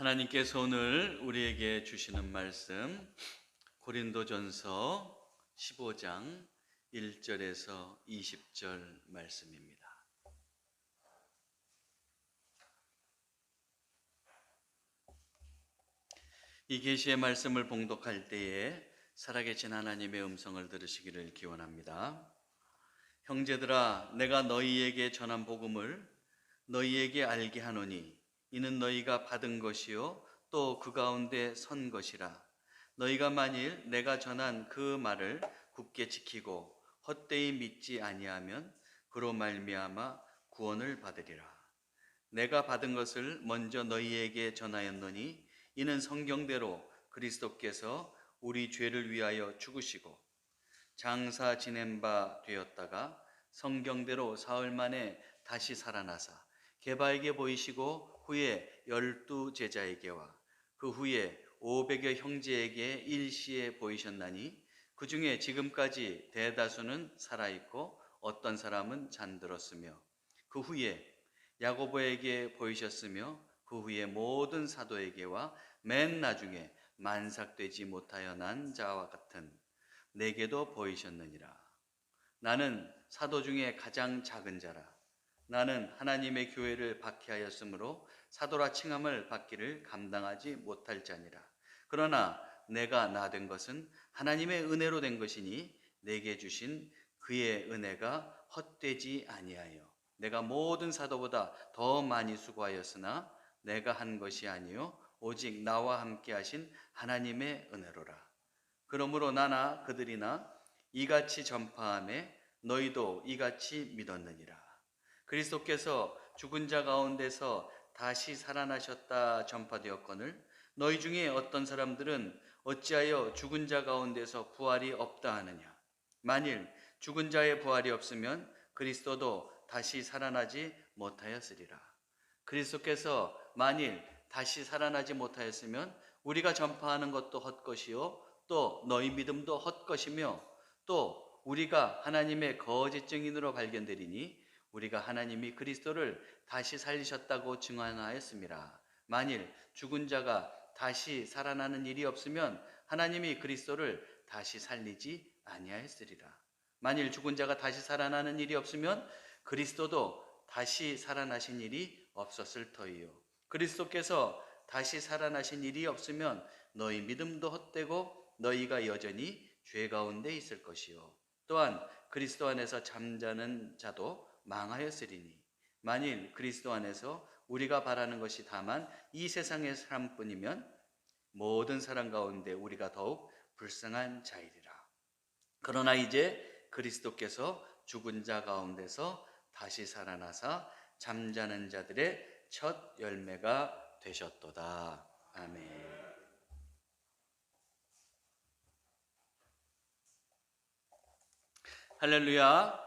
하나님께서 오늘 우리에게 주시는 말씀 고린도전서 15장 1절에서 20절 말씀입니다. 이 계시의 말씀을 봉독할 때에 살아계신 하나님의 음성을 들으시기를 기원합니다. 형제들아, 내가 너희에게 전한 복음을 너희에게 알게 하노니 이는 너희가 받은 것이요 또 그 가운데 선 것이라. 너희가 만일 내가 전한 그 말을 굳게 지키고 헛되이 믿지 아니하면 그로 말미암아 구원을 받으리라. 내가 받은 것을 먼저 너희에게 전하였노니 이는 성경대로 그리스도께서 우리 죄를 위하여 죽으시고 장사 지낸 바 되었다가 성경대로 사흘 만에 다시 살아나사 게바에게 보이시고 후에 12 제자에게와 그 후에 500여 형제에게 일시에 보이셨나니 그 중에 지금까지 대다수는 살아있고 어떤 사람은 잠들었으며 그 후에 야고보에게 보이셨으며 그 후에 모든 사도에게와 맨 나중에 만삭되지 못하여 난 자와 같은 내게도 보이셨느니라. 나는 사도 중에 가장 작은 자라. 나는 하나님의 교회를 박해하였으므로 사도라 칭함을 받기를 감당하지 못할 자니라. 그러나 내가 나 된 것은 하나님의 은혜로 된 것이니 내게 주신 그의 은혜가 헛되지 아니하여 내가 모든 사도보다 더 많이 수고하였으나 내가 한 것이 아니요 오직 나와 함께 하신 하나님의 은혜로라. 그러므로 나나 그들이나 이같이 전파하매 너희도 이같이 믿었느니라. 그리스도께서 죽은 자 가운데서 다시 살아나셨다 전파되었거늘 너희 중에 어떤 사람들은 어찌하여 죽은 자 가운데서 부활이 없다 하느냐. 만일 죽은 자의 부활이 없으면 그리스도도 다시 살아나지 못하였으리라. 그리스도께서 만일 다시 살아나지 못하였으면 우리가 전파하는 것도 헛것이요 또 너희 믿음도 헛것이며 또 우리가 하나님의 거짓 증인으로 발견되리니 우리가 하나님이 그리스도를 다시 살리셨다고 증언하였습니다. 만일 죽은 자가 다시 살아나는 일이 없으면 하나님이 그리스도를 다시 살리지 아니하였으리라. 만일 죽은 자가 다시 살아나는 일이 없으면 그리스도도 다시 살아나신 일이 없었을 터이요. 그리스도께서 다시 살아나신 일이 없으면 너희 믿음도 헛되고 너희가 여전히 죄 가운데 있을 것이요. 또한 그리스도 안에서 잠자는 자도 망하였으리니 만일 그리스도 안에서 우리가 바라는 것이 다만 이 세상의 삶뿐이면 모든 사람 가운데 우리가 더욱 불쌍한 자이리라. 그러나 이제 그리스도께서 죽은 자 가운데서 다시 살아나사 잠자는 자들의 첫 열매가 되셨도다. 아멘. 할렐루야.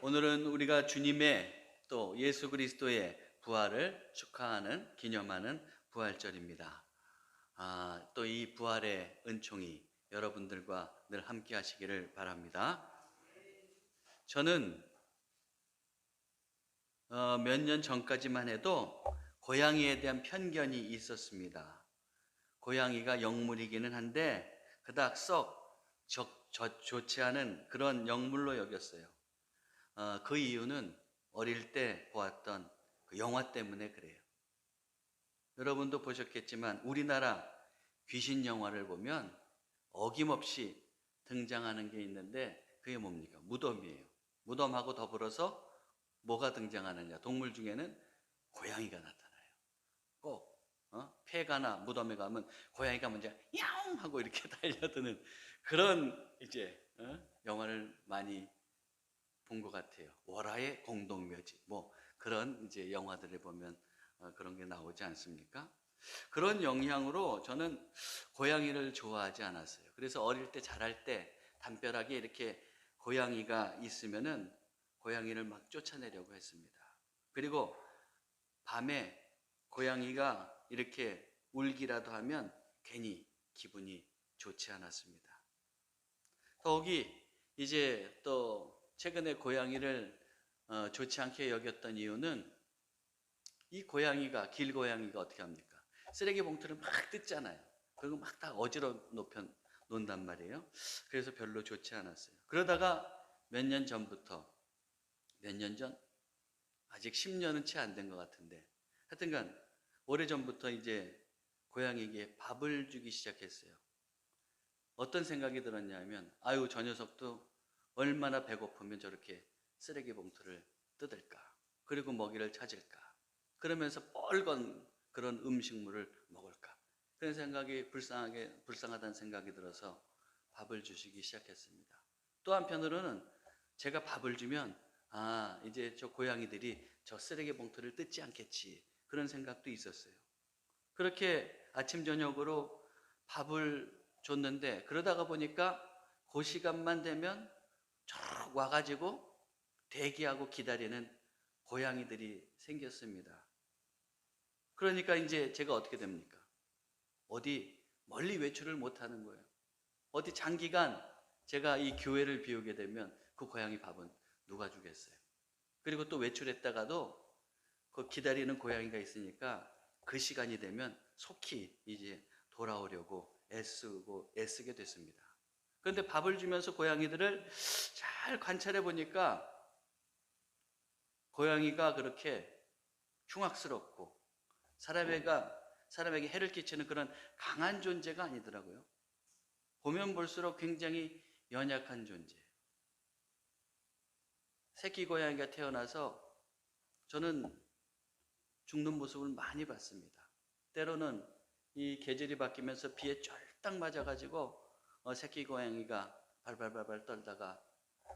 오늘은 우리가 주님의 또 예수 그리스도의 부활을 축하하는 기념하는 부활절입니다. 또 이 부활의 은총이 여러분들과 늘 함께 하시기를 바랍니다. 저는 몇 년 전까지만 해도 고양이에 대한 편견이 있었습니다. 고양이가 영물이기는 한데 그닥 썩 좋지 않은 그런 영물로 여겼어요. 그 이유는 어릴 때 보았던 그 영화 때문에 그래요. 여러분도 보셨겠지만 우리나라 귀신 영화를 보면 어김없이 등장하는 게 있는데 그게 뭡니까? 무덤이에요. 무덤하고 더불어서 뭐가 등장하느냐? 동물 중에는 고양이가 나타나요. 꼭 폐가나 무덤에 가면 고양이가 먼저 야옹 하고 이렇게 달려드는 그런 이제 영화를 많이 본 것 같아요. 월화의 공동묘지 뭐 그런 이제 영화들을 보면 그런 게 나오지 않습니까? 그런 영향으로 저는 고양이를 좋아하지 않았어요. 그래서 어릴 때 자랄 때 담벼락에 이렇게 고양이가 있으면은 고양이를 막 쫓아내려고 했습니다. 그리고 밤에 고양이가 이렇게 울기라도 하면 괜히 기분이 좋지 않았습니다. 더욱이 이제 또 최근에 고양이를 좋지 않게 여겼던 이유는 이 고양이가 길고양이가 어떻게 합니까? 쓰레기 봉투를 막 뜯잖아요. 그리고 막 다 어지러 놓는단 말이에요. 그래서 별로 좋지 않았어요. 그러다가 몇 년 전, 아직 10년은 채 안 된 것 같은데, 하여튼간 오래전부터 이제 고양이에게 밥을 주기 시작했어요. 어떤 생각이 들었냐면, 아유, 저 녀석도 얼마나 배고프면 저렇게 쓰레기 봉투를 뜯을까, 그리고 먹이를 찾을까, 그러면서 뻘건 그런 음식물을 먹을까, 그런 생각이 불쌍하다는 생각이 들어서 밥을 주시기 시작했습니다. 또 한편으로는 제가 밥을 주면 이제 저 고양이들이 저 쓰레기 봉투를 뜯지 않겠지, 그런 생각도 있었어요. 그렇게 아침 저녁으로 밥을 줬는데, 그러다가 보니까 그 시간만 되면 쭉 와가지고 대기하고 기다리는 고양이들이 생겼습니다. 그러니까 이제 제가 어떻게 됩니까? 어디 멀리 외출을 못 하는 거예요. 어디 장기간 제가 이 교회를 비우게 되면 그 고양이 밥은 누가 주겠어요? 그리고 또 외출했다가도 그 기다리는 고양이가 있으니까 그 시간이 되면 속히 이제 돌아오려고 애쓰게 됐습니다. 그런데 밥을 주면서 고양이들을 잘 관찰해 보니까 고양이가 그렇게 흉악스럽고 사람에게 해를 끼치는 그런 강한 존재가 아니더라고요. 보면 볼수록 굉장히 연약한 존재. 새끼 고양이가 태어나서 저는 죽는 모습을 많이 봤습니다. 때로는 이 계절이 바뀌면서 비에 쫄딱 맞아가지고 새끼 고양이가 발발발발 떨다가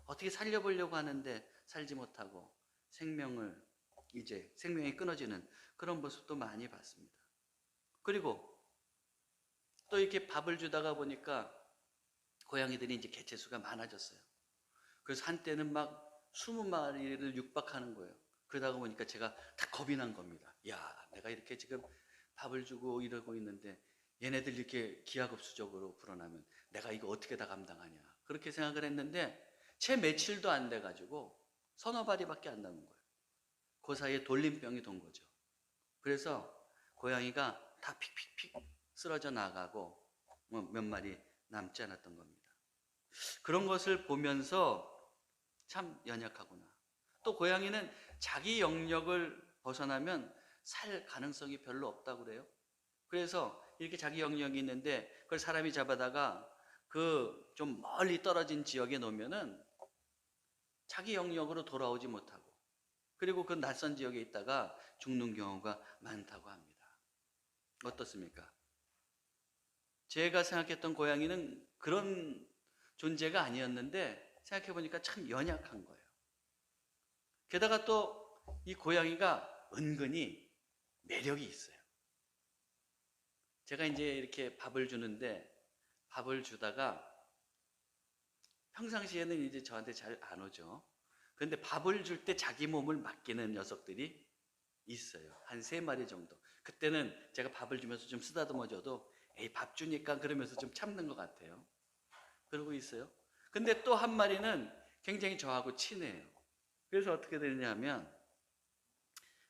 어떻게 살려보려고 하는데 살지 못하고 생명이 끊어지는 그런 모습도 많이 봤습니다. 그리고 또 이렇게 밥을 주다가 보니까 고양이들이 이제 개체수가 많아졌어요. 그래서 한때는 막 20마리를 육박하는 거예요. 그러다가 보니까 제가 다 겁이 난 겁니다. 야, 내가 이렇게 지금 밥을 주고 이러고 있는데 얘네들 이렇게 기하급수적으로 불어나면 내가 이거 어떻게 다 감당하냐, 그렇게 생각을 했는데 채 며칠도 안 돼가지고 서너 마리밖에 안 남은 거예요. 그 사이에 돌림병이 돈 거죠. 그래서 고양이가 다 픽픽픽 쓰러져 나가고 몇 마리 남지 않았던 겁니다. 그런 것을 보면서 참 연약하구나. 또 고양이는 자기 영역을 벗어나면 살 가능성이 별로 없다고 그래요. 그래서 이렇게 자기 영역이 있는데 그걸 사람이 잡아다가 그 좀 멀리 떨어진 지역에 놓으면은 자기 영역으로 돌아오지 못하고, 그리고 그 낯선 지역에 있다가 죽는 경우가 많다고 합니다. 어떻습니까? 제가 생각했던 고양이는 그런 존재가 아니었는데 생각해보니까 참 연약한 거예요. 게다가 또 이 고양이가 은근히 매력이 있어요. 제가 이제 이렇게 밥을 주는데 밥을 주다가 평상시에는 이제 저한테 잘 안 오죠. 그런데 밥을 줄 때 자기 몸을 맡기는 녀석들이 있어요. 한 3마리 정도. 그때는 제가 밥을 주면서 좀 쓰다듬어줘도 에이, 밥 주니까 그러면서 좀 참는 것 같아요. 그러고 있어요. 근데 또 한 마리는 굉장히 저하고 친해요. 그래서 어떻게 되느냐 하면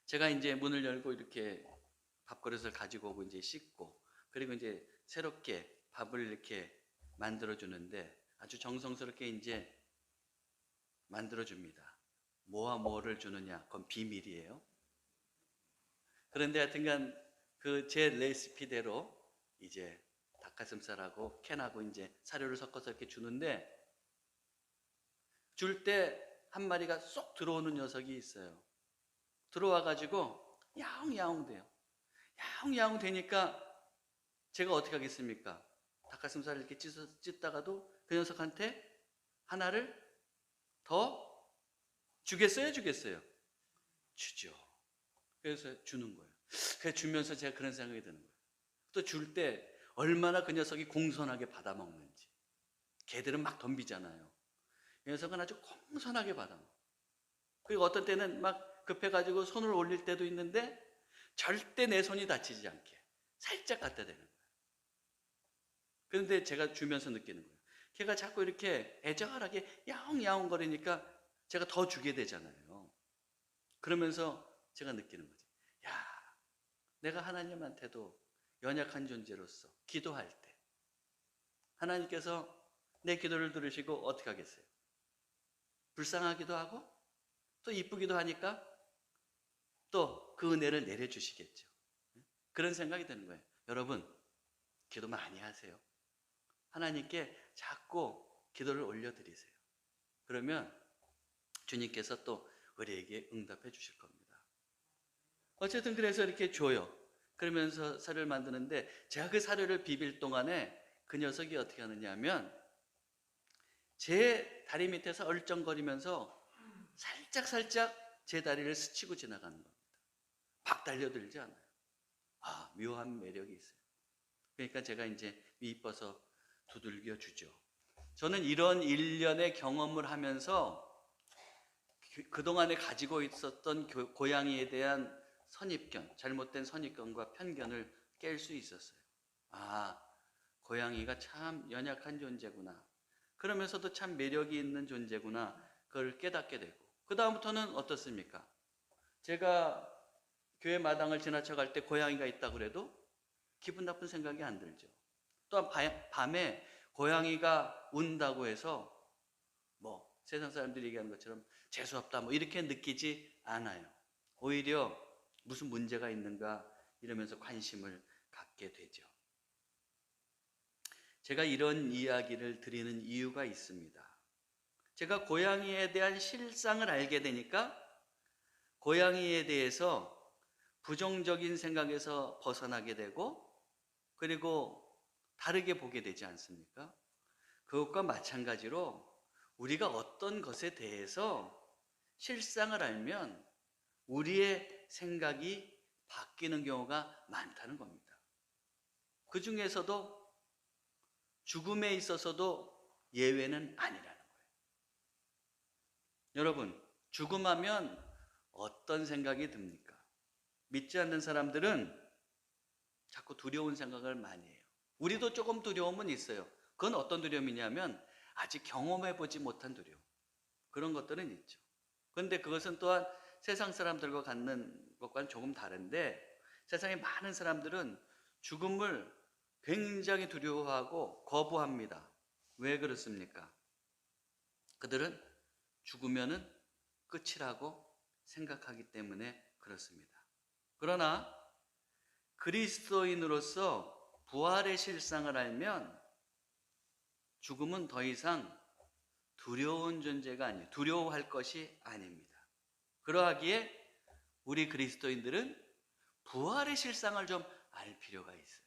제가 이제 문을 열고 이렇게 밥그릇을 가지고 오고 이제 씻고, 그리고 이제 새롭게 밥을 이렇게 만들어주는데 아주 정성스럽게 이제 만들어줍니다. 뭐와 뭐를 주느냐, 그건 비밀이에요. 그런데 하여튼간 그 제 레시피대로 이제 닭가슴살하고 캔하고 이제 사료를 섞어서 이렇게 주는데, 줄 때 한 마리가 쏙 들어오는 녀석이 있어요. 들어와가지고 야옹야옹 돼요. 야옹야옹 되니까 제가 어떻게 하겠습니까? 닭가슴살을 이렇게 찢다가도 그 녀석한테 하나를 더 주겠어요? 주죠. 그래서 주는 거예요. 그래서 주면서 제가 그런 생각이 드는 거예요. 또 줄 때 얼마나 그 녀석이 공손하게 받아먹는지. 개들은 막 덤비잖아요. 이 녀석은 아주 공손하게 받아먹어요. 그리고 어떤 때는 막 급해가지고 손을 올릴 때도 있는데 절대 내 손이 다치지 않게 살짝 갖다 대는 거예요. 그런데 제가 주면서 느끼는 거예요. 걔가 자꾸 이렇게 애절하게 야옹야옹 거리니까 제가 더 주게 되잖아요. 그러면서 제가 느끼는 거지. 야, 내가 하나님한테도 연약한 존재로서 기도할 때 하나님께서 내 기도를 들으시고 어떻게 하겠어요? 불쌍하기도 하고 또 이쁘기도 하니까 또 그 은혜를 내려주시겠죠. 그런 생각이 드는 거예요. 여러분, 기도 많이 하세요. 하나님께 자꾸 기도를 올려드리세요. 그러면 주님께서 또 우리에게 응답해 주실 겁니다. 어쨌든 그래서 이렇게 줘요. 그러면서 사료를 만드는데 제가 그 사료를 비빌 동안에 그 녀석이 어떻게 하느냐 하면 제 다리 밑에서 얼쩡거리면서 살짝살짝 제 다리를 스치고 지나가는 겁니다. 막 달려들지 않아요. 아, 묘한 매력이 있어요. 그러니까 제가 이제 이뻐서 두들겨 주죠. 저는 이런 일련의 경험을 하면서 그동안에 가지고 있었던 고양이에 대한 선입견, 잘못된 선입견과 편견을 깰 수 있었어요. 아, 고양이가 참 연약한 존재구나. 그러면서도 참 매력이 있는 존재구나. 그걸 깨닫게 되고. 그 다음부터는 어떻습니까? 제가 교회 마당을 지나쳐갈 때 고양이가 있다 그래도 기분 나쁜 생각이 안 들죠. 또한 밤에 고양이가 운다고 해서 뭐 세상 사람들이 얘기하는 것처럼 재수없다 뭐 이렇게 느끼지 않아요. 오히려 무슨 문제가 있는가 이러면서 관심을 갖게 되죠. 제가 이런 이야기를 드리는 이유가 있습니다. 제가 고양이에 대한 실상을 알게 되니까 고양이에 대해서 부정적인 생각에서 벗어나게 되고 그리고 다르게 보게 되지 않습니까? 그것과 마찬가지로 우리가 어떤 것에 대해서 실상을 알면 우리의 생각이 바뀌는 경우가 많다는 겁니다. 그 중에서도 죽음에 있어서도 예외는 아니라는 거예요. 여러분, 죽음하면 어떤 생각이 듭니까? 믿지 않는 사람들은 자꾸 두려운 생각을 많이 해요. 우리도 조금 두려움은 있어요. 그건 어떤 두려움이냐면 아직 경험해보지 못한 두려움. 그런 것들은 있죠. 그런데 그것은 또한 세상 사람들과 갖는 것과는 조금 다른데 세상의 많은 사람들은 죽음을 굉장히 두려워하고 거부합니다. 왜 그렇습니까? 그들은 죽으면은 끝이라고 생각하기 때문에 그렇습니다. 그러나 그리스도인으로서 부활의 실상을 알면 죽음은 더 이상 두려운 존재가 아니에요. 두려워할 것이 아닙니다. 그러하기에 우리 그리스도인들은 부활의 실상을 좀 알 필요가 있어요.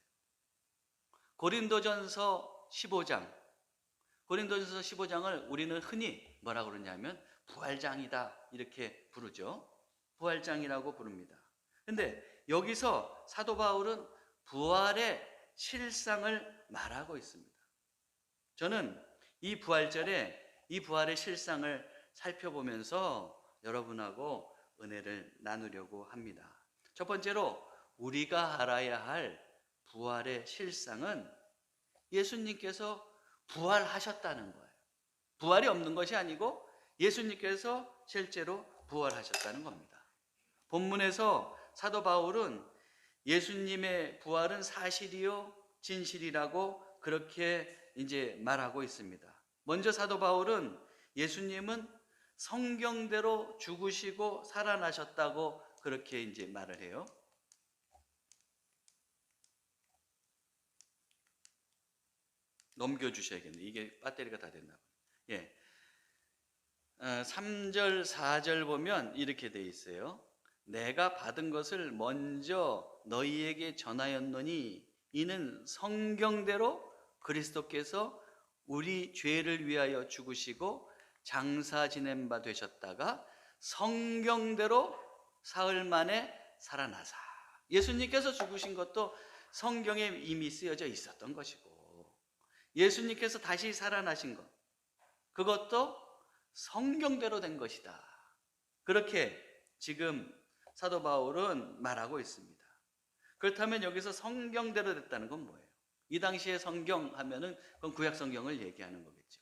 고린도전서 15장을 우리는 흔히 뭐라고 그러냐면 부활장이다 이렇게 부르죠. 부활장이라고 부릅니다. 근데 여기서 사도 바울은 부활의 실상을 말하고 있습니다. 저는 이 부활절에 이 부활의 실상을 살펴보면서 여러분하고 은혜를 나누려고 합니다. 첫 번째로 우리가 알아야 할 부활의 실상은 예수님께서 부활하셨다는 거예요. 부활이 없는 것이 아니고 예수님께서 실제로 부활하셨다는 겁니다. 본문에서 사도 바울은 예수님의 부활은 사실이요 진실이라고 그렇게 이제 말하고 있습니다. 먼저 사도 바울은 예수님은 성경대로 죽으시고 살아나셨다고 그렇게 이제 말을 해요. 넘겨주셔야겠네요. 이게 배터리가 다 됐나 봐요. 예. 3절, 4절 보면 이렇게 돼 있어요. 내가 받은 것을 먼저 너희에게 전하였노니 이는 성경대로 그리스도께서 우리 죄를 위하여 죽으시고 장사 지낸 바 되셨다가 성경대로 사흘 만에 살아나사. 예수님께서 죽으신 것도 성경에 이미 쓰여져 있었던 것이고 예수님께서 다시 살아나신 것 그것도 성경대로 된 것이다. 그렇게 지금 사도 바울은 말하고 있습니다. 그렇다면 여기서 성경대로 됐다는 건 뭐예요? 이 당시에 성경 하면은 그건 구약 성경을 얘기하는 거겠죠.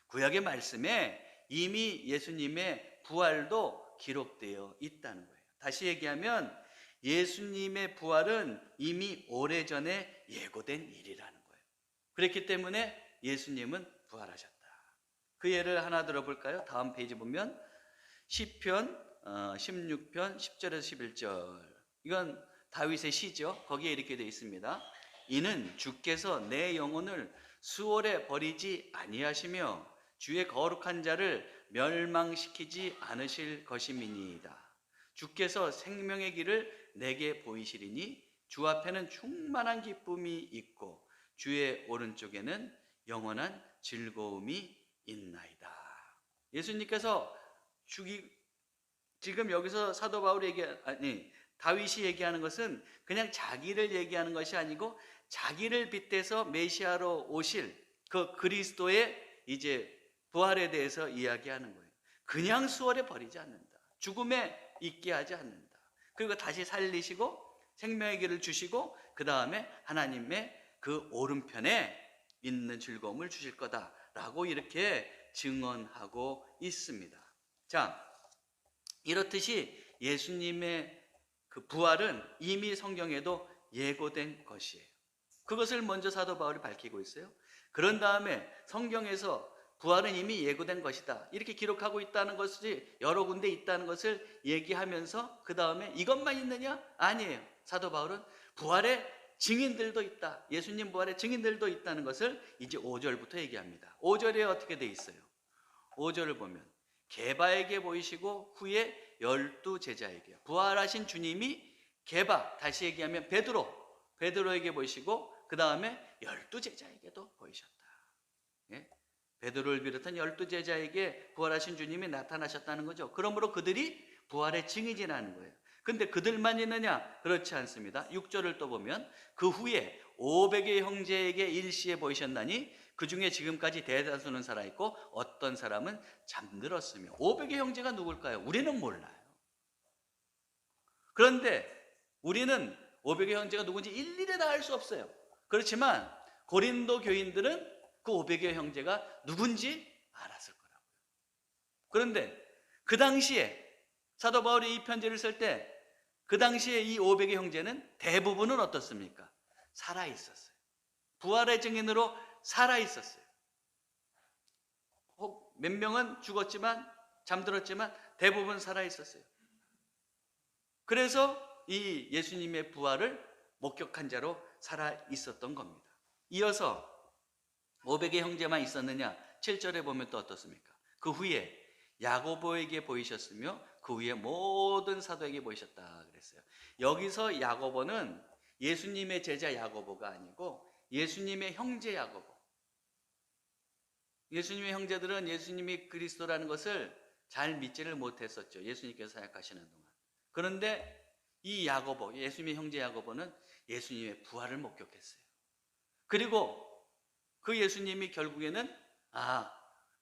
구약의 말씀에 이미 예수님의 부활도 기록되어 있다는 거예요. 다시 얘기하면 예수님의 부활은 이미 오래전에 예고된 일이라는 거예요. 그렇기 때문에 예수님은 부활하셨다. 그 예를 하나 들어볼까요? 다음 페이지 보면 시편 16편 10절에서 11절. 이건 다윗의 시죠. 거기에 이렇게 되어 있습니다. 이는 주께서 내 영혼을 수월에 버리지 아니하시며 주의 거룩한 자를 멸망시키지 않으실 것임이니이다. 주께서 생명의 길을 내게 보이시리니 주 앞에는 충만한 기쁨이 있고 주의 오른쪽에는 영원한 즐거움이 있나이다. 예수님께서 지금 여기서 사도 바울이 다윗이 얘기하는 것은 그냥 자기를 얘기하는 것이 아니고 자기를 빗대서 메시아로 오실 그 그리스도의 이제 부활에 대해서 이야기하는 거예요. 그냥 수월에 버리지 않는다. 죽음에 있게 하지 않는다. 그리고 다시 살리시고 생명의 길을 주시고 그 다음에 하나님의 그 오른편에 있는 즐거움을 주실 거다라고 이렇게 증언하고 있습니다. 자, 이렇듯이 예수님의 그 부활은 이미 성경에도 예고된 것이에요. 그것을 먼저 사도 바울이 밝히고 있어요. 그런 다음에 성경에서 부활은 이미 예고된 것이다 이렇게 기록하고 있다는 것이 여러 군데 있다는 것을 얘기하면서 그 다음에 이것만 있느냐? 아니에요. 사도 바울은 부활의 증인들도 있다. 예수님 부활의 증인들도 있다는 것을 이제 5절부터 얘기합니다. 5절에 어떻게 돼 있어요? 5절을 보면 게바에게 보이시고 후에 12 제자에게, 부활하신 주님이 게바, 다시 얘기하면 베드로에게 보이시고 그 다음에 12 제자에게도 보이셨다. 예? 베드로를 비롯한 12 제자에게 부활하신 주님이 나타나셨다는 거죠. 그러므로 그들이 부활의 증인이라는 거예요. 근데 그들만 있느냐? 그렇지 않습니다. 6절을 또 보면 그 후에 500의 형제에게 일시에 보이셨나니 그 중에 지금까지 대다수는 살아있고 어떤 사람은 잠들었으며. 500의 형제가 누굴까요? 우리는 몰라요. 그런데 우리는 500의 형제가 누군지 일일이 다 알 수 없어요. 그렇지만 고린도 교인들은 그 500의 형제가 누군지 알았을 거라고요. 그런데 그 당시에 사도 바울이 이 편지를 쓸 때 그 당시에 이 500의 형제는 대부분은 어떻습니까? 살아있었어요. 부활의 증인으로 살아있었어요. 몇 명은 죽었지만 잠들었지만 대부분 살아있었어요. 그래서 이 예수님의 부활을 목격한 자로 살아있었던 겁니다. 이어서 500의 형제만 있었느냐? 7절에 보면 또 어떻습니까? 그 후에 야고보에게 보이셨으며 그 후에 모든 사도에게 보이셨다 그랬어요. 여기서 야고보는 예수님의 제자 야고보가 아니고 예수님의 형제 야고보. 예수님의 형제들은 예수님이 그리스도라는 것을 잘 믿지를 못했었죠. 예수님께서 사역하시는 동안. 그런데 이 야고보, 예수님의 형제 야고보는 예수님의 부활을 목격했어요. 그리고 그 예수님이 결국에는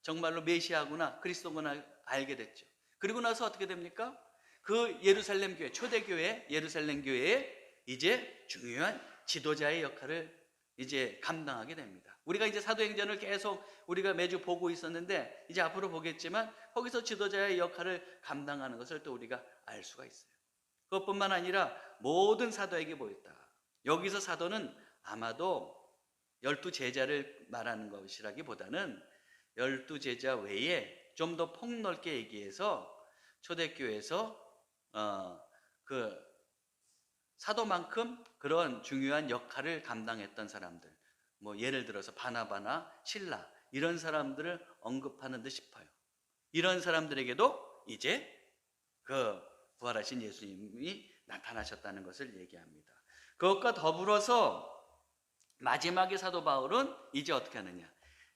정말로 메시아구나, 그리스도구나 알게 됐죠. 그리고 나서 어떻게 됩니까? 그 예루살렘 교회, 초대교회 예루살렘 교회에 이제 중요한 지도자의 역할을 이제 감당하게 됩니다. 우리가 이제 사도행전을 계속 우리가 매주 보고 있었는데 이제 앞으로 보겠지만 거기서 지도자의 역할을 감당하는 것을 또 우리가 알 수가 있어요. 그것뿐만 아니라 모든 사도에게 보였다. 여기서 사도는 아마도 12 제자를 말하는 것이라기보다는 12 제자 외에 좀 더 폭넓게 얘기해서 초대교회에서 그 사도만큼 그런 중요한 역할을 감당했던 사람들, 뭐 예를 들어서 바나바나 실라 이런 사람들을 언급하는 듯 싶어요. 이런 사람들에게도 이제 그 부활하신 예수님이 나타나셨다는 것을 얘기합니다. 그것과 더불어서 마지막에 사도 바울은 이제 어떻게 하느냐?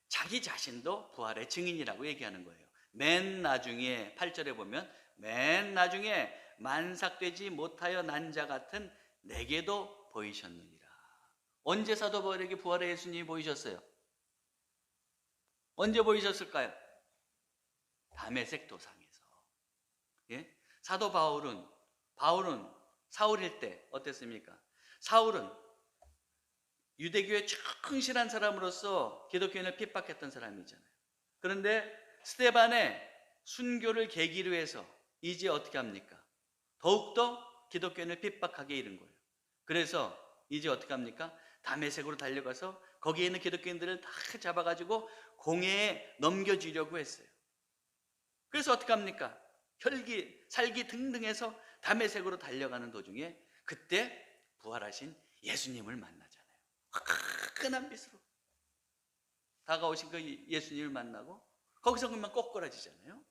자기 자신도 부활의 증인이라고 얘기하는 거예요. 맨 나중에 8절에 보면 맨 나중에 만삭되지 못하여 난 자 같은 내게도 보이셨느니라. 언제 사도 바울에게 부활의 예수님이 보이셨어요? 언제 보이셨을까요? 다메섹 도상에서. 예? 사도 바울은 사울일 때 어땠습니까? 사울은 유대교에 충실한 사람으로서 기독교인을 핍박했던 사람이잖아요. 그런데 스데반의 순교를 계기로 해서 이제 어떻게 합니까? 더욱더 기독교인을 핍박하게 이른 거예요. 그래서 이제 어떻게 합니까? 다메섹으로 달려가서 거기에 있는 기독교인들을 다 잡아가지고 공회에 넘겨주려고 했어요. 그래서 어떻게 합니까? 혈기, 살기 등등해서 다메섹으로 달려가는 도중에 그때 부활하신 예수님을 만나잖아요. 화끈한 빛으로 다가오신 그 예수님을 만나고 거기서 그만 꼬꾸라지잖아요.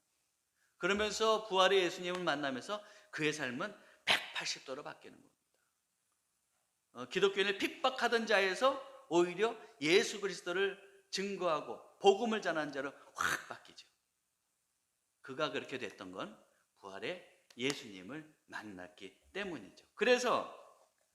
그러면서 부활의 예수님을 만나면서 그의 삶은 180도로 바뀌는 겁니다. 기독교인을 핍박하던 자에서 오히려 예수 그리스도를 증거하고 복음을 전하는 자로 확 바뀌죠. 그가 그렇게 됐던 건 부활의 예수님을 만났기 때문이죠. 그래서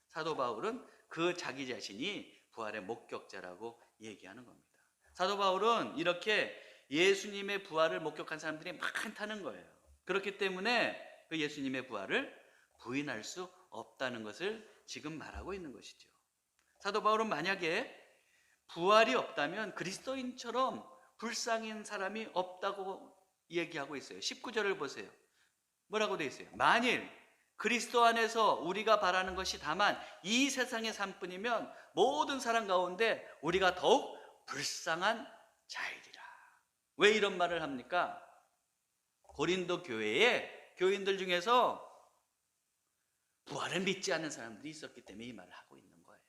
사도 바울은 그 자기 자신이 부활의 목격자라고 얘기하는 겁니다. 사도 바울은 이렇게 예수님의 부활을 목격한 사람들이 많다는 거예요. 그렇기 때문에 그 예수님의 부활을 부인할 수 없다는 것을 지금 말하고 있는 것이죠. 사도 바울은 만약에 부활이 없다면 그리스도인처럼 불쌍한 사람이 없다고 얘기하고 있어요. 19절을 보세요. 뭐라고 되어 있어요? 만일 그리스도 안에서 우리가 바라는 것이 다만 이 세상의 삶뿐이면 모든 사람 가운데 우리가 더욱 불쌍한 자이리라. 왜 이런 말을 합니까? 고린도 교회에 교인들 중에서 부활을 믿지 않는 사람들이 있었기 때문에 이 말을 하고 있는 거예요.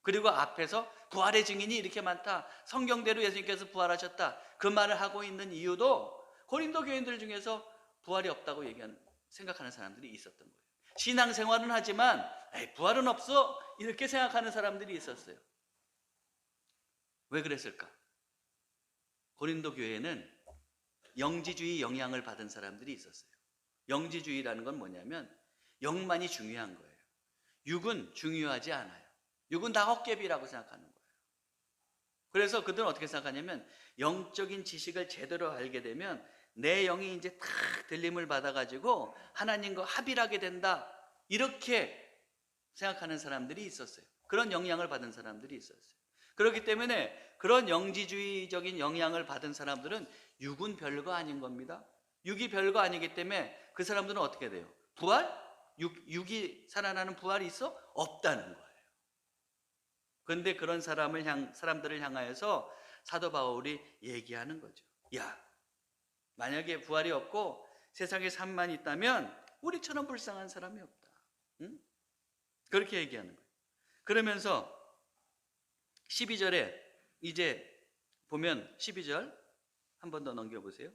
그리고 앞에서 부활의 증인이 이렇게 많다, 성경대로 예수님께서 부활하셨다, 그 말을 하고 있는 이유도 고린도 교인들 중에서 부활이 없다고 생각하는 사람들이 있었던 거예요. 신앙생활은 하지만 부활은 없어 이렇게 생각하는 사람들이 있었어요. 왜 그랬을까? 고린도 교회에는 영지주의 영향을 받은 사람들이 있었어요. 영지주의라는 건 뭐냐면 영만이 중요한 거예요. 육은 중요하지 않아요. 육은 다 헛개비라고 생각하는 거예요. 그래서 그들은 어떻게 생각하냐면 영적인 지식을 제대로 알게 되면 내 영이 이제 탁 들림을 받아가지고 하나님과 합일하게 된다, 이렇게 생각하는 사람들이 있었어요. 그런 영향을 받은 사람들이 있었어요. 그렇기 때문에 그런 영지주의적인 영향을 받은 사람들은 육은 별거 아닌 겁니다. 육이 별거 아니기 때문에 그 사람들은 어떻게 돼요? 부활? 육이 살아나는 부활이 있어? 없다는 거예요. 그런데 그런 사람들을 향하여서 사도 바울이 얘기하는 거죠. 야, 만약에 부활이 없고 세상에 삶만 있다면 우리처럼 불쌍한 사람이 없다. 응? 그렇게 얘기하는 거예요. 그러면서 12절에 이제 보면 12절 한 번 더 넘겨보세요.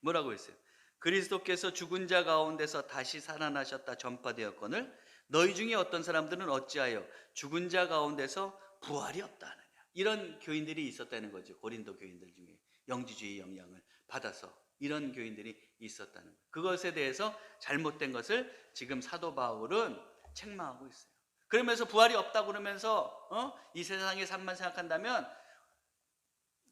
뭐라고 했어요? 그리스도께서 죽은 자 가운데서 다시 살아나셨다 전파되었거늘 너희 중에 어떤 사람들은 어찌하여 죽은 자 가운데서 부활이 없다 하느냐. 이런 교인들이 있었다는 거죠. 고린도 교인들 중에 영지주의 영향을 받아서 이런 교인들이 있었다는 거예요. 그것에 대해서 잘못된 것을 지금 사도 바울은 책망하고 있어요. 그러면서 부활이 없다고 그러면서 이 세상의 삶만 생각한다면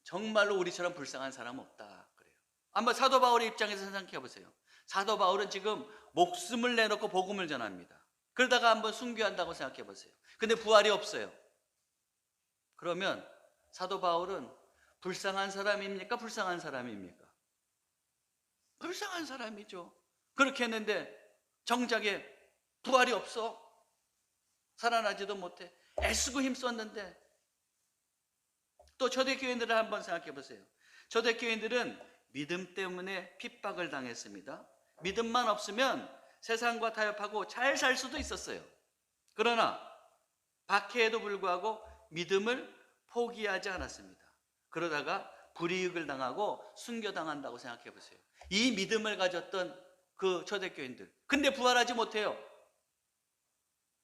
정말로 우리처럼 불쌍한 사람은 없다 그래요. 한번 사도 바울의 입장에서 생각해 보세요. 사도 바울은 지금 목숨을 내놓고 복음을 전합니다. 그러다가 한번 순교한다고 생각해 보세요. 근데 부활이 없어요. 그러면 사도 바울은 불쌍한 사람입니까? 불쌍한 사람입니까? 불쌍한 사람이죠. 그렇게 했는데 정작에 부활이 없어. 살아나지도 못해. 애쓰고 힘썼는데. 또 초대교인들을 한번 생각해 보세요. 초대교인들은 믿음 때문에 핍박을 당했습니다. 믿음만 없으면 세상과 타협하고 잘 살 수도 있었어요. 그러나 박해에도 불구하고 믿음을 포기하지 않았습니다. 그러다가 불이익을 당하고 순교당한다고 생각해 보세요. 이 믿음을 가졌던 그 초대교인들, 근데 부활하지 못해요.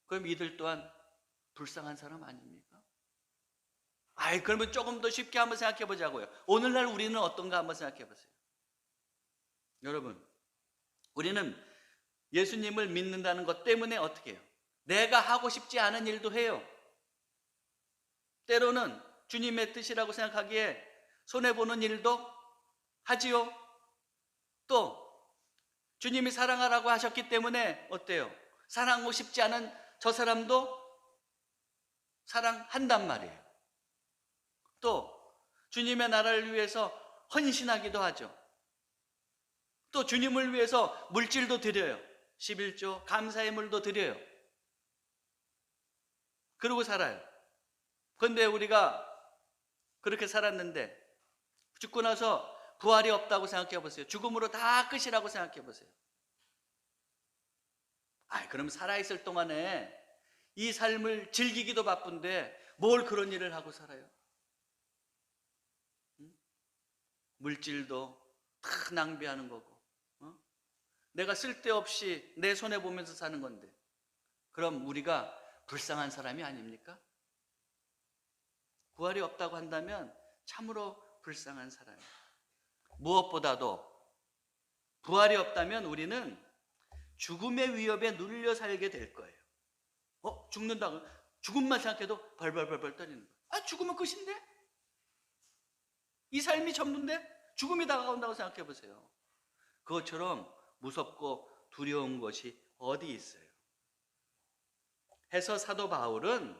그럼 이들 또한 불쌍한 사람 아닙니까? 그러면 조금 더 쉽게 한번 생각해 보자고요. 오늘날 우리는 어떤가 한번 생각해 보세요. 여러분, 우리는 예수님을 믿는다는 것 때문에 어떻게 해요? 내가 하고 싶지 않은 일도 해요. 때로는 주님의 뜻이라고 생각하기에 손해보는 일도 하지요. 또 주님이 사랑하라고 하셨기 때문에 어때요? 사랑하고 싶지 않은 저 사람도 사랑한단 말이에요. 또 주님의 나라를 위해서 헌신하기도 하죠. 또 주님을 위해서 물질도 드려요. 11조 감사의 물도 드려요. 그러고 살아요. 그런데 우리가 그렇게 살았는데 죽고 나서 부활이 없다고 생각해 보세요. 죽음으로 다 끝이라고 생각해 보세요. 그럼 살아있을 동안에 이 삶을 즐기기도 바쁜데 뭘 그런 일을 하고 살아요? 물질도 다 낭비하는 거고, 내가 쓸데없이 내 손해보면서 사는 건데, 그럼 우리가 불쌍한 사람이 아닙니까? 부활이 없다고 한다면 참으로 불쌍한 사람이에요. 무엇보다도 부활이 없다면 우리는 죽음의 위협에 눌려 살게 될 거예요. 죽는다고 죽음만 생각해도 벌벌벌벌 떨리는 거예요. 죽으면 끝인데? 이 삶이 전부인데? 죽음이 다가온다고 생각해 보세요. 그것처럼 무섭고 두려운 것이 어디 있어요? 해서 사도 바울은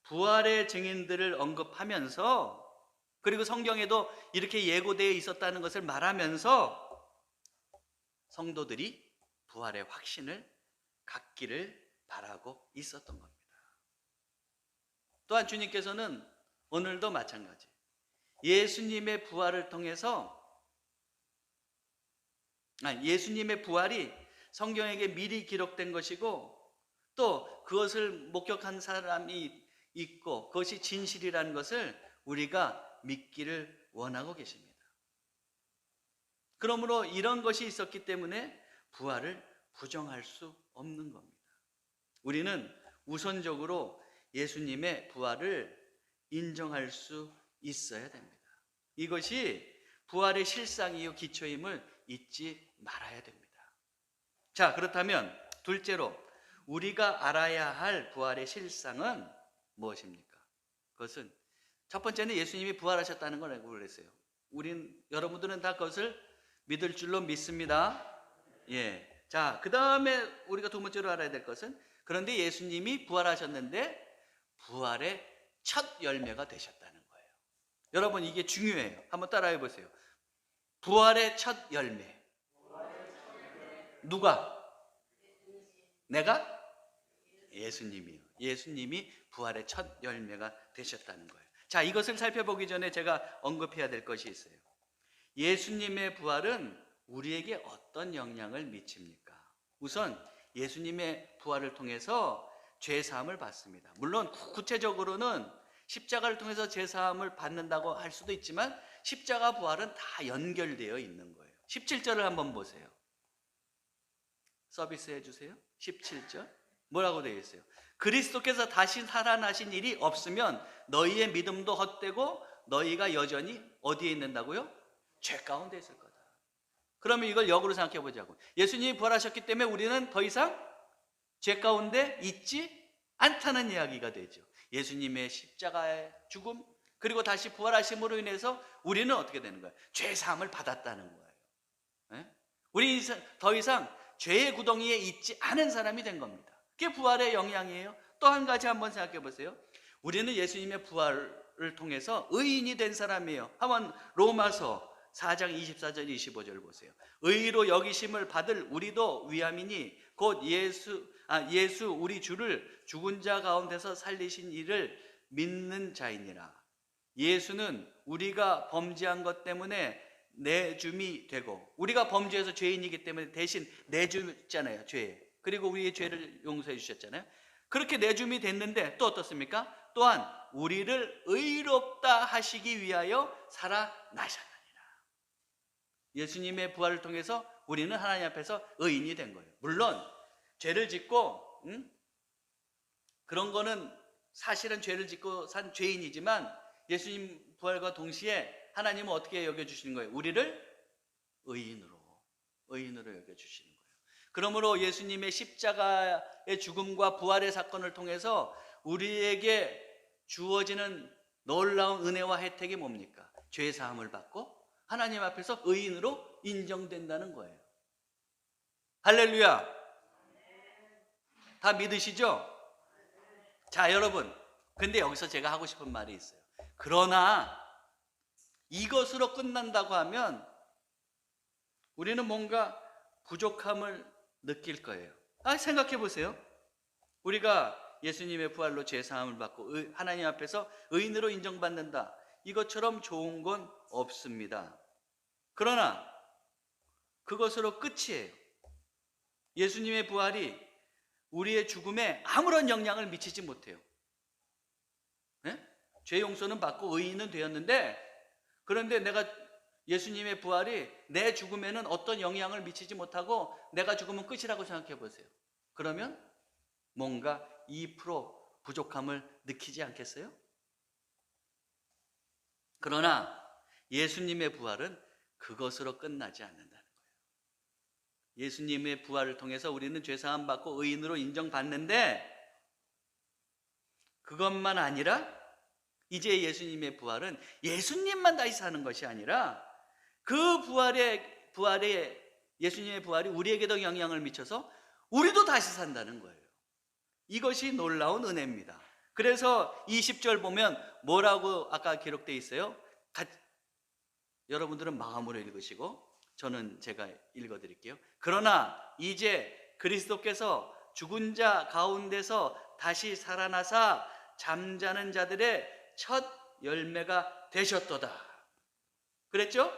부활의 증인들을 언급하면서, 그리고 성경에도 이렇게 예고되어 있었다는 것을 말하면서 성도들이 부활의 확신을 갖기를 바라고 있었던 겁니다. 또한 주님께서는 오늘도 마찬가지, 예수님의 부활을 통해서, 예수님의 부활이 성경에게 미리 기록된 것이고 또 그것을 목격한 사람이 있고 그것이 진실이라는 것을 우리가 믿기를 원하고 계십니다. 그러므로 이런 것이 있었기 때문에 부활을 부정할 수 없는 겁니다. 우리는 우선적으로 예수님의 부활을 인정할 수 있어야 됩니다. 이것이 부활의 실상이요 기초임을 잊지 말아야 됩니다. 자, 그렇다면 둘째로 우리가 알아야 할 부활의 실상은 무엇입니까? 그것은 첫 번째는 예수님이 부활하셨다는 걸 알고 그랬어요. 여러분들은 다 그것을 믿을 줄로 믿습니다. 자, 그 다음에 우리가 두 번째로 알아야 될 것은, 그런데 예수님이 부활하셨는데 부활의 첫 열매가 되셨다는 거예요. 여러분, 이게 중요해요. 한번 따라해 보세요. 부활의 첫 열매. 누가? 내가? 예수님이요. 예수님이 부활의 첫 열매가 되셨다는 거예요. 자, 이것을 살펴보기 전에 제가 언급해야 될 것이 있어요. 예수님의 부활은 우리에게 어떤 영향을 미칩니까? 우선 예수님의 부활을 통해서 죄사함을 받습니다. 물론 구체적으로는 십자가를 통해서 죄사함을 받는다고 할 수도 있지만 십자가 부활은 다 연결되어 있는 거예요. 17절을 한번 보세요. 서비스 해주세요. 17절 뭐라고 되어 있어요? 그리스도께서 다시 살아나신 일이 없으면 너희의 믿음도 헛되고 너희가 여전히 어디에 있는다고요? 죄 가운데 있을 거다. 그러면 이걸 역으로 생각해 보자고. 예수님이 부활하셨기 때문에 우리는 더 이상 죄 가운데 있지 않다는 이야기가 되죠. 예수님의 십자가의 죽음 그리고 다시 부활하심으로 인해서 우리는 어떻게 되는 거예요? 죄 사함을 받았다는 거예요. 우리 더 이상 죄의 구덩이에 있지 않은 사람이 된 겁니다. 그게 부활의 영향이에요. 또 한 가지 한번 생각해 보세요. 우리는 예수님의 부활을 통해서 의인이 된 사람이에요. 한번 로마서 4장 24절 25절 보세요. 의로 여기심을 받을 우리도 위함이니 곧 예수 우리 주를 죽은 자 가운데서 살리신 이를 믿는 자이니라. 예수는 우리가 범죄한 것 때문에 내줌이 되고, 우리가 범죄해서 죄인이기 때문에 대신 내주잖아요, 죄. 그리고 우리의 죄를 용서해 주셨잖아요. 그렇게 내줌이 됐는데 또 어떻습니까? 또한 우리를 의롭다 하시기 위하여 살아나셨느니라. 예수님의 부활을 통해서 우리는 하나님 앞에서 의인이 된 거예요. 물론 죄를 짓고 그런 거는 사실은 죄를 짓고 산 죄인이지만 예수님 부활과 동시에 하나님은 어떻게 여겨주시는 거예요? 우리를 의인으로 여겨주시는 거예요. 그러므로 예수님의 십자가의 죽음과 부활의 사건을 통해서 우리에게 주어지는 놀라운 은혜와 혜택이 뭡니까? 죄 사함을 받고 하나님 앞에서 의인으로 인정된다는 거예요. 할렐루야. 다 믿으시죠? 자, 여러분, 근데 여기서 제가 하고 싶은 말이 있어요. 그러나 이것으로 끝난다고 하면 우리는 뭔가 부족함을 느낄 거예요. 생각해 보세요. 우리가 예수님의 부활로 죄사함을 받고 하나님 앞에서 의인으로 인정받는다. 이것처럼 좋은 건 없습니다. 그러나 그것으로 끝이에요. 예수님의 부활이 우리의 죽음에 아무런 영향을 미치지 못해요. 네? 죄 용서는 받고 의인은 되었는데, 그런데 내가 예수님의 부활이 내 죽음에는 어떤 영향을 미치지 못하고 내가 죽으면 끝이라고 생각해 보세요. 그러면 뭔가 2% 부족함을 느끼지 않겠어요? 그러나 예수님의 부활은 그것으로 끝나지 않는다는 거예요. 예수님의 부활을 통해서 우리는 죄사함 받고 의인으로 인정받는데, 그것만 아니라 이제 예수님의 부활은 예수님만 다시 사는 것이 아니라 그 부활에 예수님의 부활이 우리에게도 영향을 미쳐서 우리도 다시 산다는 거예요. 이것이 놀라운 은혜입니다. 그래서 20절 보면 뭐라고 아까 기록되어 있어요? 여러분들은 마음으로 읽으시고 저는 제가 읽어드릴게요. 그러나 이제 그리스도께서 죽은 자 가운데서 다시 살아나사 잠자는 자들의 첫 열매가 되셨도다. 그랬죠?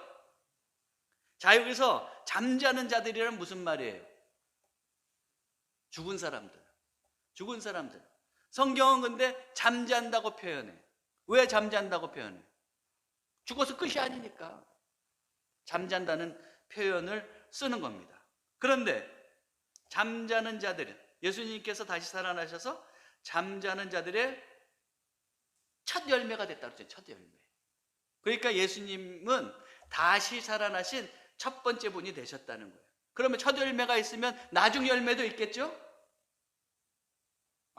자, 여기서 잠자는 자들이란 무슨 말이에요? 죽은 사람들. 성경은 근데 잠잔다고 표현해. 왜 잠잔다고 표현해? 죽어서 끝이 아니니까 잠잔다는 표현을 쓰는 겁니다. 그런데 잠자는 자들은, 예수님께서 다시 살아나셔서 잠자는 자들의 첫 열매가 됐다고 했죠. 첫 열매. 그러니까 예수님은 다시 살아나신 첫 번째 분이 되셨다는 거예요. 그러면 첫 열매가 있으면 나중 열매도 있겠죠?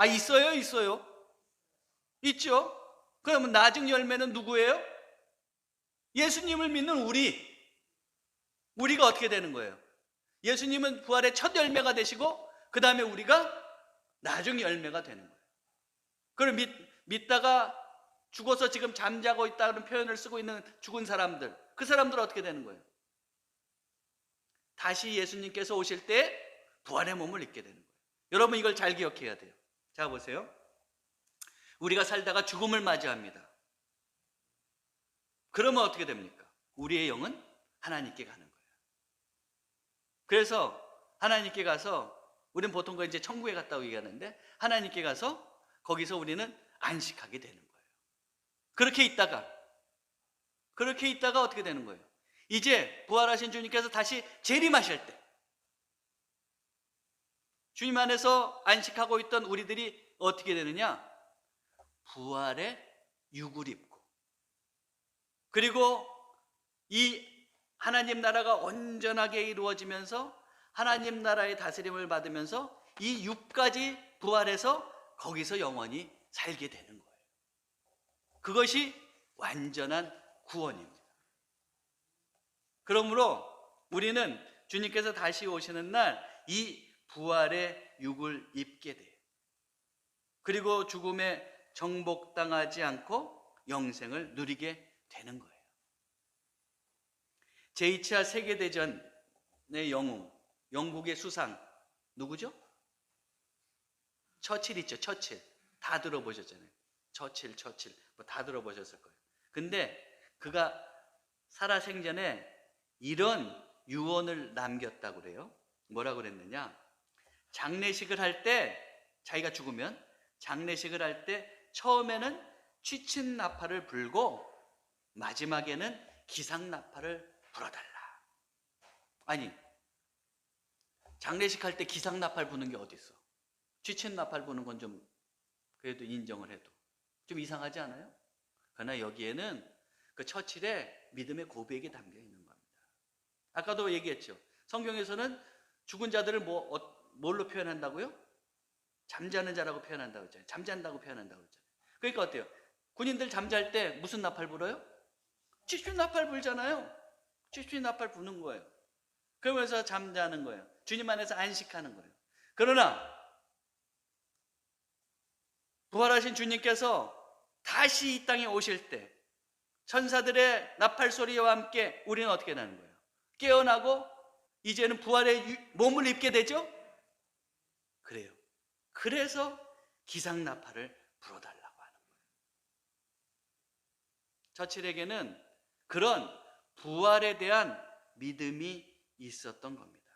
있어요? 있죠? 그러면 나중 열매는 누구예요? 예수님을 믿는 우리가 어떻게 되는 거예요? 예수님은 부활의 첫 열매가 되시고 그 다음에 우리가 나중 열매가 되는 거예요. 그럼 믿다가 죽어서 지금 잠자고 있다는 표현을 쓰고 있는 죽은 사람들, 그 사람들은 어떻게 되는 거예요? 다시 예수님께서 오실 때 부활의 몸을 입게 되는 거예요. 여러분 이걸 잘 기억해야 돼요. 자, 보세요. 우리가 살다가 죽음을 맞이합니다. 그러면 어떻게 됩니까? 우리의 영은 하나님께 가는 거예요. 그래서 하나님께 가서, 우리는 보통 이제 천국에 갔다고 얘기하는데, 하나님께 가서 거기서 우리는 안식하게 되는 거예요. 그렇게 있다가 어떻게 되는 거예요? 이제 부활하신 주님께서 다시 재림하실 때, 주님 안에서 안식하고 있던 우리들이 어떻게 되느냐? 부활의 육을 입고, 그리고 이 하나님 나라가 온전하게 이루어지면서 하나님 나라의 다스림을 받으면서 이 육까지 부활해서 거기서 영원히 살게 되는 거예요. 그것이 완전한 구원입니다. 그러므로 우리는 주님께서 다시 오시는 날 이 부활의 육을 입게 돼요. 그리고 죽음에 정복당하지 않고 영생을 누리게 되는 거예요. 제2차 세계대전의 영웅, 영국의 수상 누구죠? 처칠 있죠. 처칠. 다 들어보셨잖아요. 처칠 뭐 다 들어보셨을 거예요. 근데 그가 살아생전에 이런 유언을 남겼다고 그래요. 뭐라고 그랬느냐? 장례식을 할 때, 자기가 죽으면 장례식을 할 때 처음에는 취친 나팔을 불고 마지막에는 기상 나팔을 불어달라. 아니, 장례식 할 때 기상 나팔 부는 게 어디 있어? 취친 나팔 부는 건 좀 그래도 인정을 해도 좀 이상하지 않아요? 그러나 여기에는 그 처칠의 믿음의 고백이 담겨 있는 겁니다. 아까도 얘기했죠. 성경에서는 죽은 자들을 뭘로 표현한다고요? 잠자는 자라고 표현한다고 했잖아요. 잠잔다고 표현한다고 했잖아요. 그러니까 어때요? 군인들 잠잘 때 무슨 나팔 불어요? 취침 나팔 불잖아요. 취침 나팔 부는 거예요. 그러면서 잠자는 거예요. 주님 안에서 안식하는 거예요. 그러나 부활하신 주님께서 다시 이 땅에 오실 때 천사들의 나팔 소리와 함께 우리는 어떻게 되는 거예요? 깨어나고 이제는 부활의 몸을 입게 되죠? 그래서 기상나팔을 불어달라고 하는 거예요. 처칠에게는 그런 부활에 대한 믿음이 있었던 겁니다.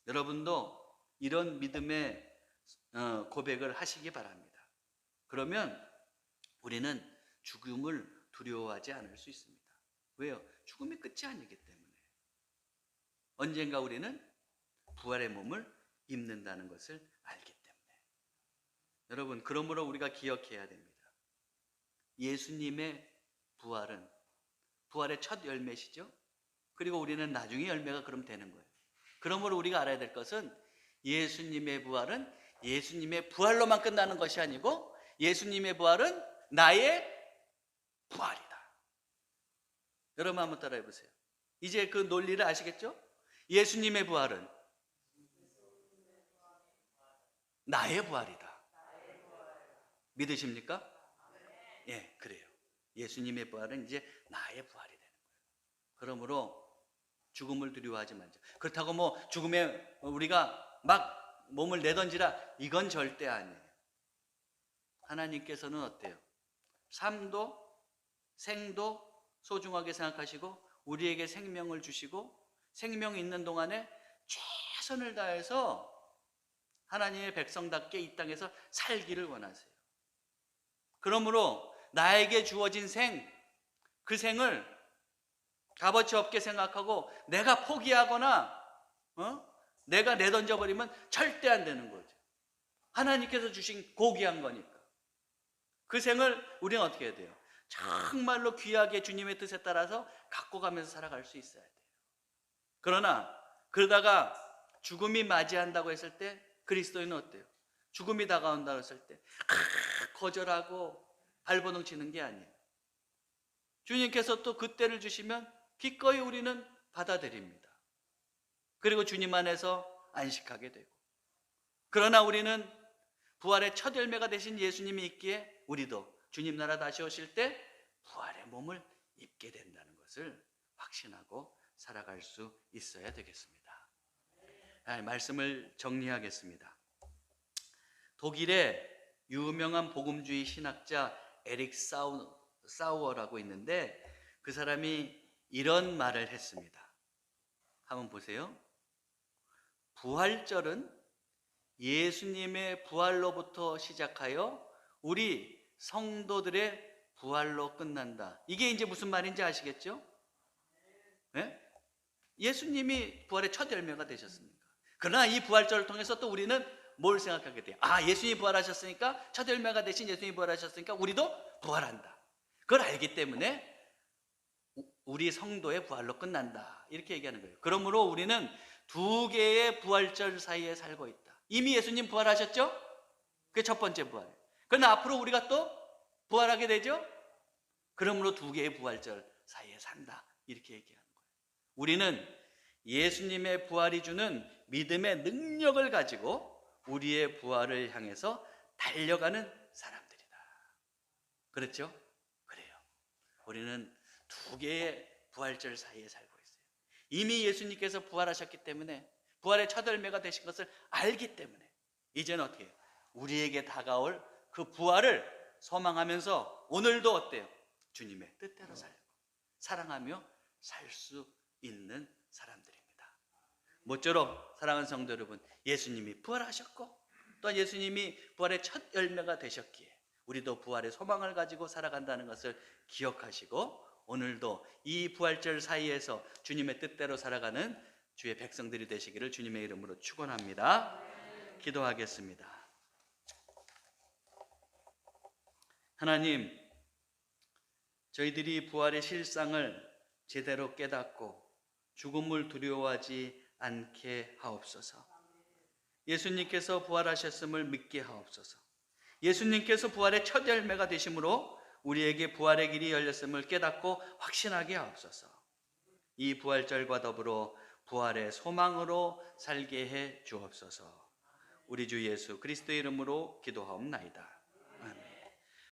여러분도 이런 믿음의 고백을 하시기 바랍니다. 그러면 우리는 죽음을 두려워하지 않을 수 있습니다. 왜요? 죽음이 끝이 아니기 때문에. 언젠가 우리는 부활의 몸을 입는다는 것을 알기 때문에. 여러분, 그러므로 우리가 기억해야 됩니다. 예수님의 부활은 부활의 첫 열매시죠. 그리고 우리는 나중에 열매가 그럼 되는 거예요. 그러므로 우리가 알아야 될 것은 예수님의 부활은 예수님의 부활로만 끝나는 것이 아니고 예수님의 부활은 나의 부활이다. 여러분 한번 따라해 보세요. 이제 그 논리를 아시겠죠? 예수님의 부활은 나의 부활이다. 믿으십니까? 예, 그래요. 예수님의 부활은 이제 나의 부활이 되는 거예요. 그러므로 죽음을 두려워하지 말자. 그렇다고 뭐 죽음에 우리가 막 몸을 내던지라, 이건 절대 아니에요. 하나님께서는 어때요? 삶도 생도 소중하게 생각하시고 우리에게 생명을 주시고 생명이 있는 동안에 최선을 다해서 하나님의 백성답게 이 땅에서 살기를 원하세요. 그러므로 나에게 주어진 그 생을 값어치 없게 생각하고 내가 포기하거나 내가 내던져버리면 절대 안 되는 거죠. 하나님께서 주신 고귀한 거니까. 그 생을 우리는 어떻게 해야 돼요? 정말로 귀하게 주님의 뜻에 따라서 갖고 가면서 살아갈 수 있어야 돼요. 그러나 그러다가 죽음이 맞이한다고 했을 때 그리스도인은 어때요? 죽음이 다가온다고 했을 때 거절하고 발버둥 치는 게 아니에요. 주님께서 또 그 때를 주시면 기꺼이 우리는 받아들입니다. 그리고 주님 안에서 안식하게 되고. 그러나 우리는 부활의 첫 열매가 되신 예수님이 있기에 우리도 주님 나라 다시 오실 때 부활의 몸을 입게 된다는 것을 확신하고 살아갈 수 있어야 되겠습니다. 말씀을 정리하겠습니다. 독일의 유명한 복음주의 신학자 에릭 사우어라고 있는데 그 사람이 이런 말을 했습니다. 한번 보세요. 부활절은 예수님의 부활로부터 시작하여 우리 성도들의 부활로 끝난다. 이게 이제 무슨 말인지 아시겠죠? 네? 예수님이 부활의 첫 열매가 되셨습니다. 그러나 이 부활절을 통해서 또 우리는 뭘 생각하게 돼요? 예수님이 부활하셨으니까 첫 열매가 되신 예수님이 부활하셨으니까 우리도 부활한다. 그걸 알기 때문에 우리 성도의 부활로 끝난다. 이렇게 얘기하는 거예요. 그러므로 우리는 두 개의 부활절 사이에 살고 있다. 이미 예수님 부활하셨죠? 그게 첫 번째 부활. 그러나 앞으로 우리가 또 부활하게 되죠? 그러므로 두 개의 부활절 사이에 산다. 이렇게 얘기하는 거예요. 우리는 예수님의 부활이 주는 믿음의 능력을 가지고 우리의 부활을 향해서 달려가는 사람들이다. 그렇죠? 그래요. 우리는 두 개의 부활절 사이에 살고 있어요. 이미 예수님께서 부활하셨기 때문에 부활의 첫 열매가 되신 것을 알기 때문에 이제는 어떻게 해요? 우리에게 다가올 그 부활을 소망하면서 오늘도 어때요? 주님의 뜻대로 살고 사랑하며 살 수 있는 사람들입니다. 모쪼록 사랑하는 성도 여러분, 예수님이 부활하셨고 또한 예수님이 부활의 첫 열매가 되셨기에 우리도 부활의 소망을 가지고 살아간다는 것을 기억하시고 오늘도 이 부활절 사이에서 주님의 뜻대로 살아가는 주의 백성들이 되시기를 주님의 이름으로 축원합니다. 기도하겠습니다. 하나님, 저희들이 부활의 실상을 제대로 깨닫고 죽음을 두려워하지 않게 하옵소서. 예수님께서 부활하셨음을 믿게 하옵소서. 예수님께서 부활의 첫 열매가 되심으로 우리에게 부활의 길이 열렸음을 깨닫고 확신하게 하옵소서. 이 부활절과 더불어 부활의 소망으로 살게 해 주옵소서. 우리 주 예수 그리스도의 이름으로 기도하옵나이다.